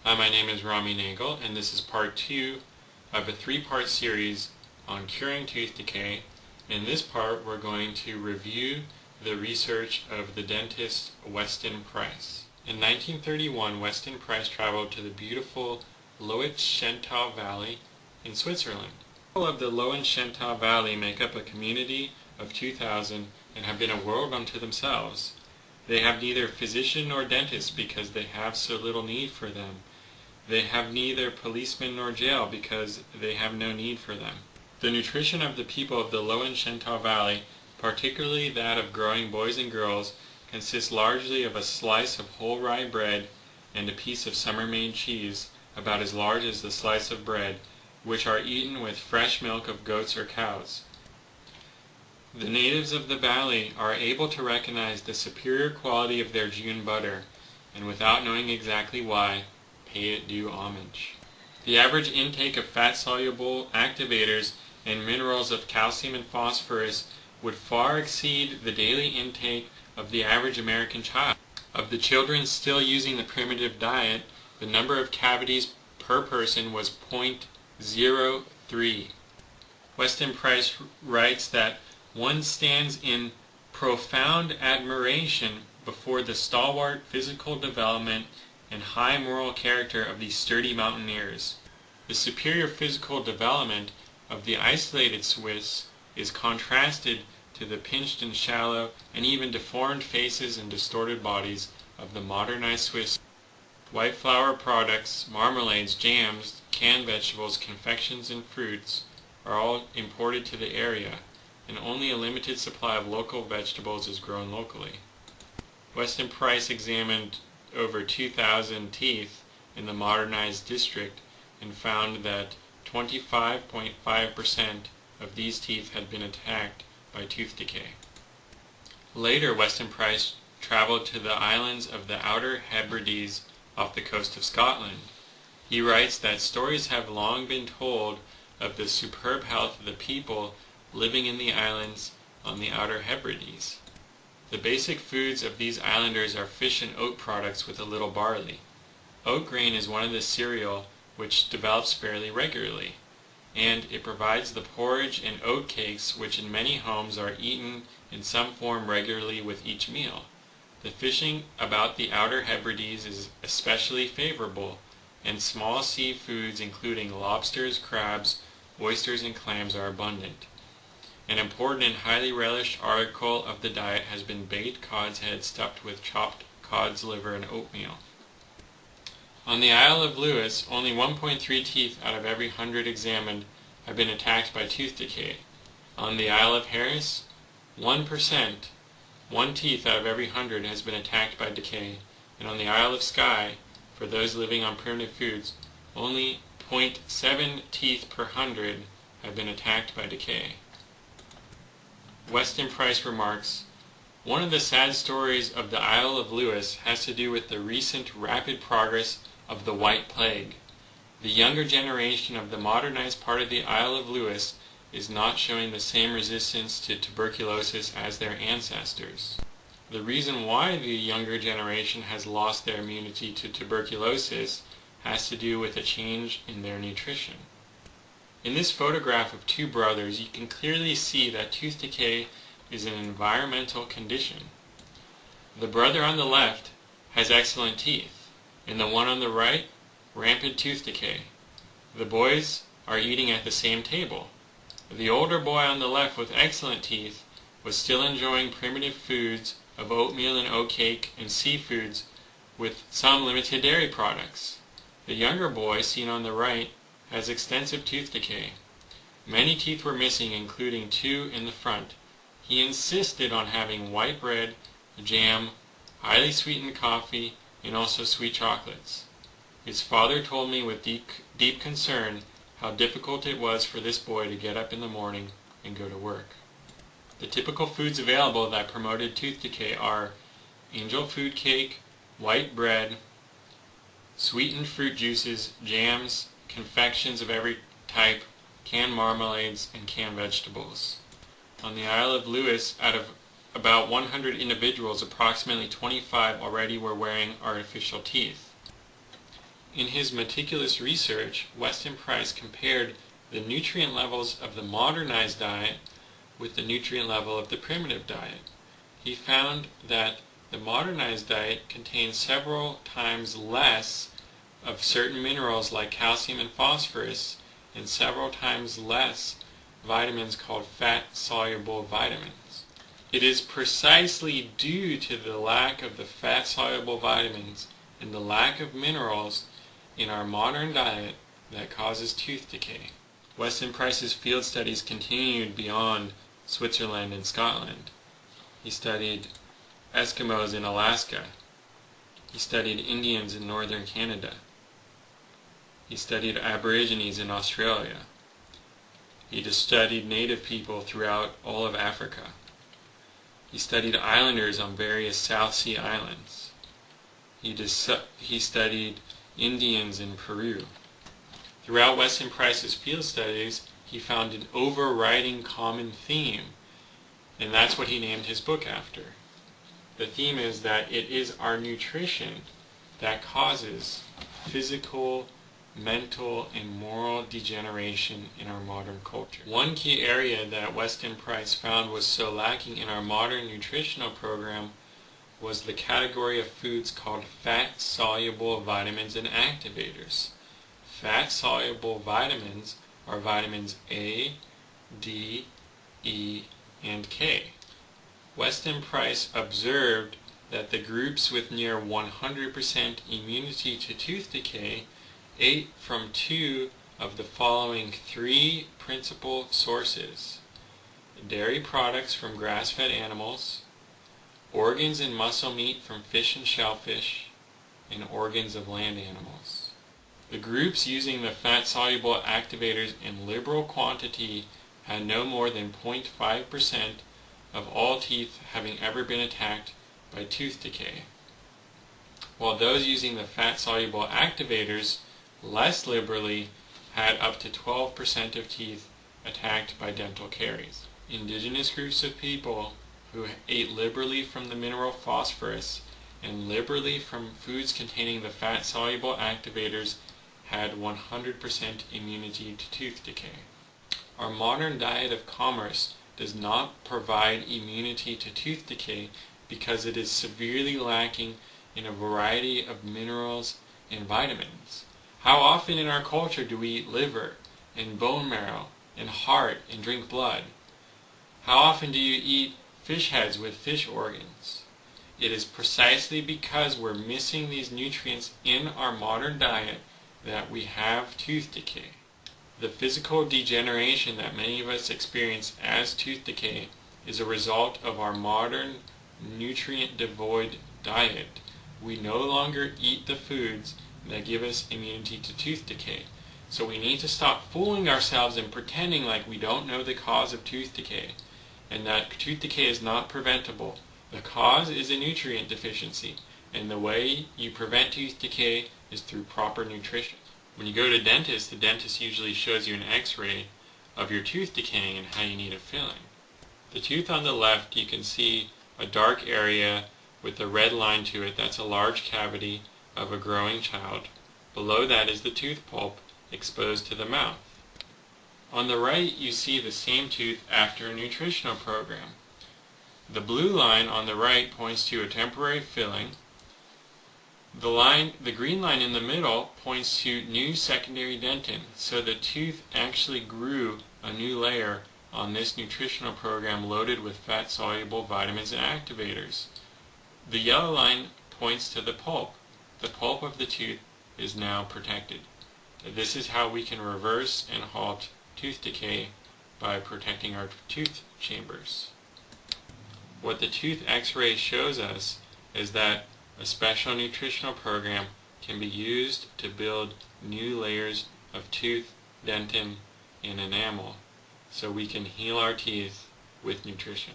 Hi, my name is Rami Nagel, and this is part 2 of a 3-part series on curing tooth decay. In this part, we're going to review the research of the dentist Weston Price. In 1931, Weston Price traveled to the beautiful Lower Valley in Switzerland. People of the Lower Valley make up a community of 2,000 and have been a world unto themselves. They have neither physician nor dentist because they have so little need for them. They have neither policeman nor jail because they have no need for them. The nutrition of the people of the Lower Valley, particularly that of growing boys and girls, consists largely of a slice of whole rye bread and a piece of summer-made cheese about as large as the slice of bread, which are eaten with fresh milk of goats or cows. The natives of the valley are able to recognize the superior quality of their June butter, and without knowing exactly why, pay it due homage. The average intake of fat-soluble activators and minerals of calcium and phosphorus would far exceed the daily intake of the average American child. Of the children still using the primitive diet, the number of cavities per person was 0.03. Weston Price writes that one stands in profound admiration before the stalwart physical development and high moral character of these sturdy mountaineers. The superior physical development of the isolated Swiss is contrasted to the pinched and shallow and even deformed faces and distorted bodies of the modernized Swiss. White flour products, marmalades, jams, canned vegetables, confections, and fruits are all imported to the area, and only a limited supply of local vegetables is grown locally. Weston Price examined over 2,000 teeth in the modernized district and found that 25.5% of these teeth had been attacked by tooth decay. Later, Weston Price traveled to the islands of the Outer Hebrides off the coast of Scotland. He writes that stories have long been told of the superb health of the people living in the islands on the Outer Hebrides. The basic foods of these islanders are fish and oat products with a little barley. Oat grain is one of the cereal which develops fairly regularly, and it provides the porridge and oat cakes which in many homes are eaten in some form regularly with each meal. The fishing about the Outer Hebrides is especially favorable, and small seafoods including lobsters, crabs, oysters, and clams are abundant. An important and highly relished article of the diet has been baked cod's head stuffed with chopped cod's liver and oatmeal. On the Isle of Lewis, only 1.3 teeth out of every 100 examined have been attacked by tooth decay. On the Isle of Harris, 1%, 1 teeth out of every 100 has been attacked by decay, and on the Isle of Skye, for those living on primitive foods, only 0.7 teeth per 100 have been attacked by decay. Weston Price remarks, "One of the sad stories of the Isle of Lewis has to do with the recent rapid progress of the White Plague. The younger generation of the modernized part of the Isle of Lewis is not showing the same resistance to tuberculosis as their ancestors. The reason why the younger generation has lost their immunity to tuberculosis has to do with a change in their nutrition." In this photograph of two brothers, you can clearly see that tooth decay is an environmental condition. The brother on the left has excellent teeth, and the one on the right, rampant tooth decay. The boys are eating at the same table. The older boy on the left with excellent teeth was still enjoying primitive foods of oatmeal and oat cake and seafoods with some limited dairy products. The younger boy, seen on the right, has extensive tooth decay. Many teeth were missing, including 2 in the front. He insisted on having white bread, jam, highly sweetened coffee, and also sweet chocolates. His father told me with deep concern how difficult it was for this boy to get up in the morning and go to work. The typical foods available that promoted tooth decay are angel food cake, white bread, sweetened fruit juices, jams, confections of every type, canned marmalades, and canned vegetables. On the Isle of Lewis, out of about 100 individuals, approximately 25 already were wearing artificial teeth. In his meticulous research, Weston Price compared the nutrient levels of the modernized diet with the nutrient level of the primitive diet. He found that the modernized diet contains several times less of certain minerals like calcium and phosphorus, and several times less vitamins called fat-soluble vitamins. It is precisely due to the lack of the fat-soluble vitamins and the lack of minerals in our modern diet that causes tooth decay. Weston Price's field studies continued beyond Switzerland and Scotland. He studied Eskimos in Alaska. He studied Indians in northern Canada. He studied Aborigines in Australia. He studied native people throughout all of Africa. He studied islanders on various South Sea islands. He studied Indians in Peru. Throughout Weston Price's field studies, he found an overriding common theme, and that's what he named his book after. The theme is that it is our nutrition that causes physical, mental, and moral degeneration in our modern culture. One key area that Weston Price found was so lacking in our modern nutritional program was the category of foods called fat-soluble vitamins and activators. Fat-soluble vitamins are vitamins A, D, E, and K. Weston Price observed that the groups with near 100% immunity to tooth decay ate from two of the following three principal sources: dairy products from grass-fed animals, organs and muscle meat from fish and shellfish, and organs of land animals. The groups using the fat-soluble activators in liberal quantity had no more than 0.5% of all teeth having ever been attacked by tooth decay, while those using the fat-soluble activators less liberally had up to 12% of teeth attacked by dental caries. Indigenous groups of people who ate liberally from the mineral phosphorus and liberally from foods containing the fat-soluble activators had 100% immunity to tooth decay. Our modern diet of commerce does not provide immunity to tooth decay because it is severely lacking in a variety of minerals and vitamins. How often in our culture do we eat liver and bone marrow and heart and drink blood? How often do you eat fish heads with fish organs? It is precisely because we're missing these nutrients in our modern diet that we have tooth decay. The physical degeneration that many of us experience as tooth decay is a result of our modern nutrient-devoid diet. We no longer eat the foods that give us immunity to tooth decay. So we need to stop fooling ourselves and pretending like we don't know the cause of tooth decay, and that tooth decay is not preventable. The cause is a nutrient deficiency, and the way you prevent tooth decay is through proper nutrition. When you go to the dentist usually shows you an x-ray of your tooth decaying and how you need a filling. The tooth on the left, you can see a dark area with a red line to it. That's a large cavity of a growing child. Below that is the tooth pulp exposed to the mouth. On the right, you see the same tooth after a nutritional program. The blue line on the right points to a temporary filling. The green line in the middle points to new secondary dentin, so the tooth actually grew a new layer on this nutritional program loaded with fat-soluble vitamins and activators. The yellow line points to the pulp. The pulp of the tooth is now protected. This is how we can reverse and halt tooth decay, by protecting our tooth chambers. What the tooth x-ray shows us is that a special nutritional program can be used to build new layers of tooth, dentin, and enamel so we can heal our teeth with nutrition.